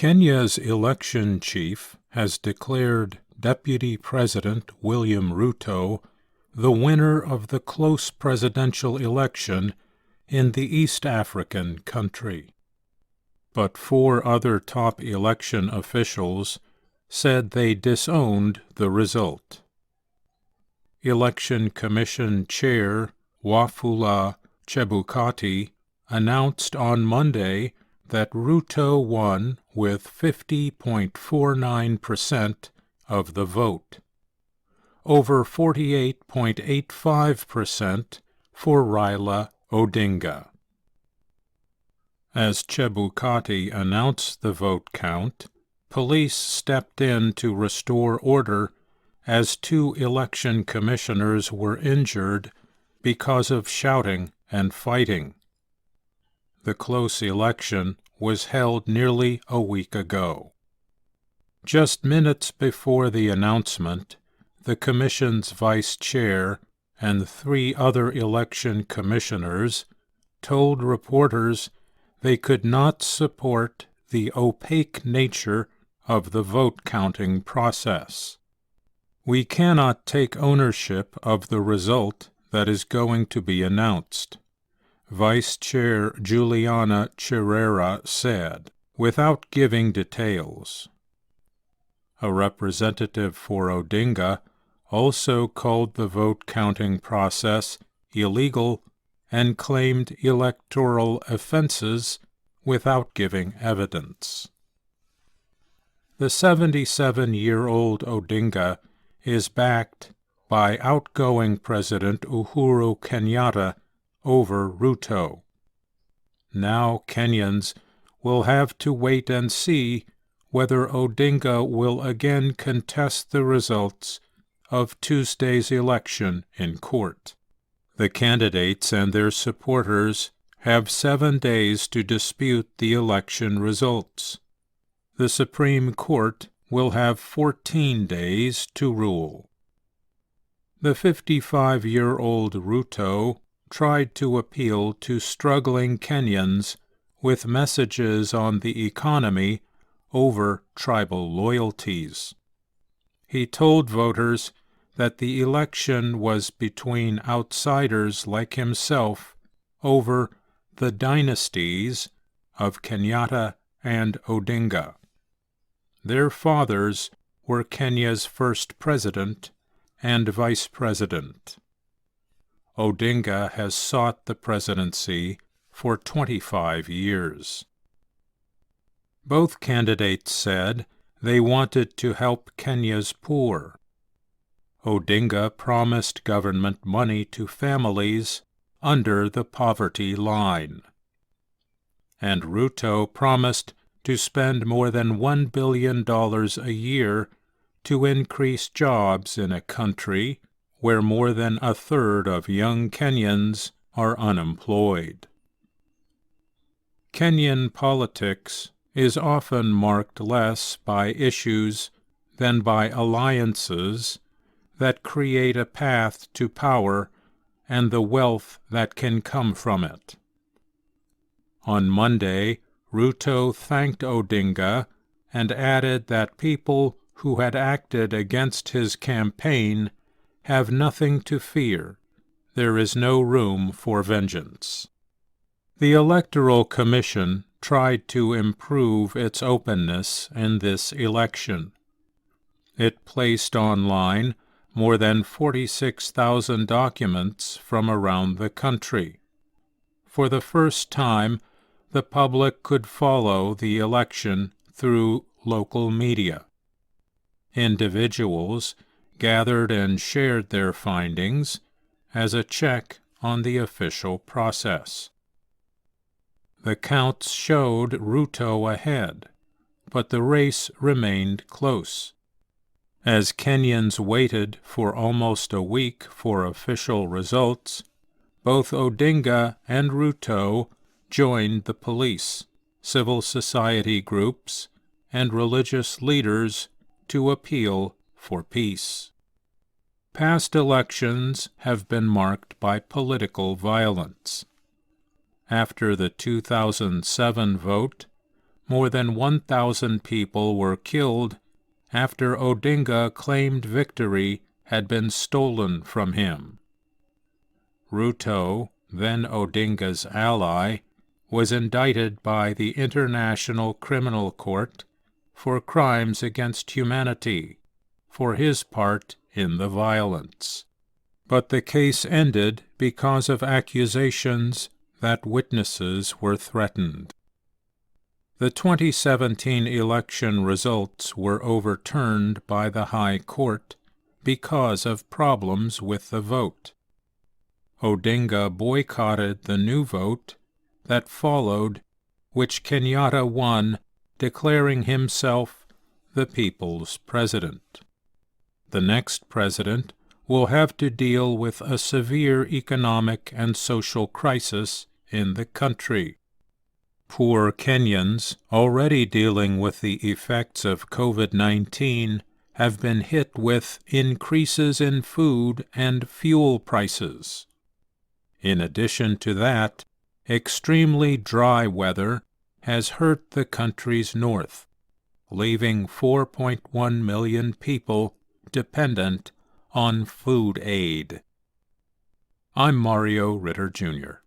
Kenya's election chief has declared Deputy President William Ruto the winner of the close presidential election in the East African country. But 4 other top election officials said they disowned the result. Election Commission Chair Wafula Chebukati announced on Monday that Ruto won with 50.49% of the vote, over 48.85% for Raila Odinga. As Chebukati announced the vote count, police stepped in to restore order as 2 election commissioners were injured because of shouting and fighting. The close election was held nearly a week ago. Just minutes before the announcement, the Commission's vice chair and 3 other election commissioners told reporters they could not support the opaque nature of the vote-counting process. "We cannot take ownership of the result that is going to be announced," Vice Chair Juliana Cherera said, without giving details. A representative for Odinga also called the vote-counting process illegal and claimed electoral offenses without giving evidence. The 77-year-old Odinga is backed by outgoing President Uhuru Kenyatta over Ruto. Now Kenyans will have to wait and see whether Odinga will again contest the results of Tuesday's election in court. The candidates and their supporters have 7 days to dispute the election results. The Supreme Court will have 14 days to rule. The 55-year-old Ruto tried to appeal to struggling Kenyans with messages on the economy over tribal loyalties. He told voters that the election was between outsiders like himself over the dynasties of Kenyatta and Odinga. Their fathers were Kenya's first president and vice president. Odinga has sought the presidency for 25 years. Both candidates said they wanted to help Kenya's poor. Odinga promised government money to families under the poverty line. And Ruto promised to spend more than $1 billion a year to increase jobs in a country where more than a third of young Kenyans are unemployed. Kenyan politics is often marked less by issues than by alliances that create a path to power and the wealth that can come from it. On Monday, Ruto thanked Odinga and added that people who had acted against his campaign have nothing to fear. There is no room for vengeance. The Electoral Commission tried to improve its openness in this election. It placed online more than 46,000 documents from around the country. For the first time, the public could follow the election through local media. Individuals gathered and shared their findings as a check on the official process. The counts showed Ruto ahead, but the race remained close. As Kenyans waited for almost a week for official results, both Odinga and Ruto joined the police, civil society groups, and religious leaders to appeal for peace. Past elections have been marked by political violence. After the 2007 vote, more than 1,000 people were killed after Odinga claimed victory had been stolen from him. Ruto, then Odinga's ally, was indicted by the International Criminal Court for crimes against humanity for his part in the violence. But the case ended because of accusations that witnesses were threatened. The 2017 election results were overturned by the High Court because of problems with the vote. Odinga boycotted the new vote that followed, which Kenyatta won, declaring himself the people's president. The next president will have to deal with a severe economic and social crisis in the country. Poor Kenyans, already dealing with the effects of COVID-19, have been hit with increases in food and fuel prices. In addition to that, extremely dry weather has hurt the country's north, leaving 4.1 million people dependent on food aid. I'm Mario Ritter, Jr.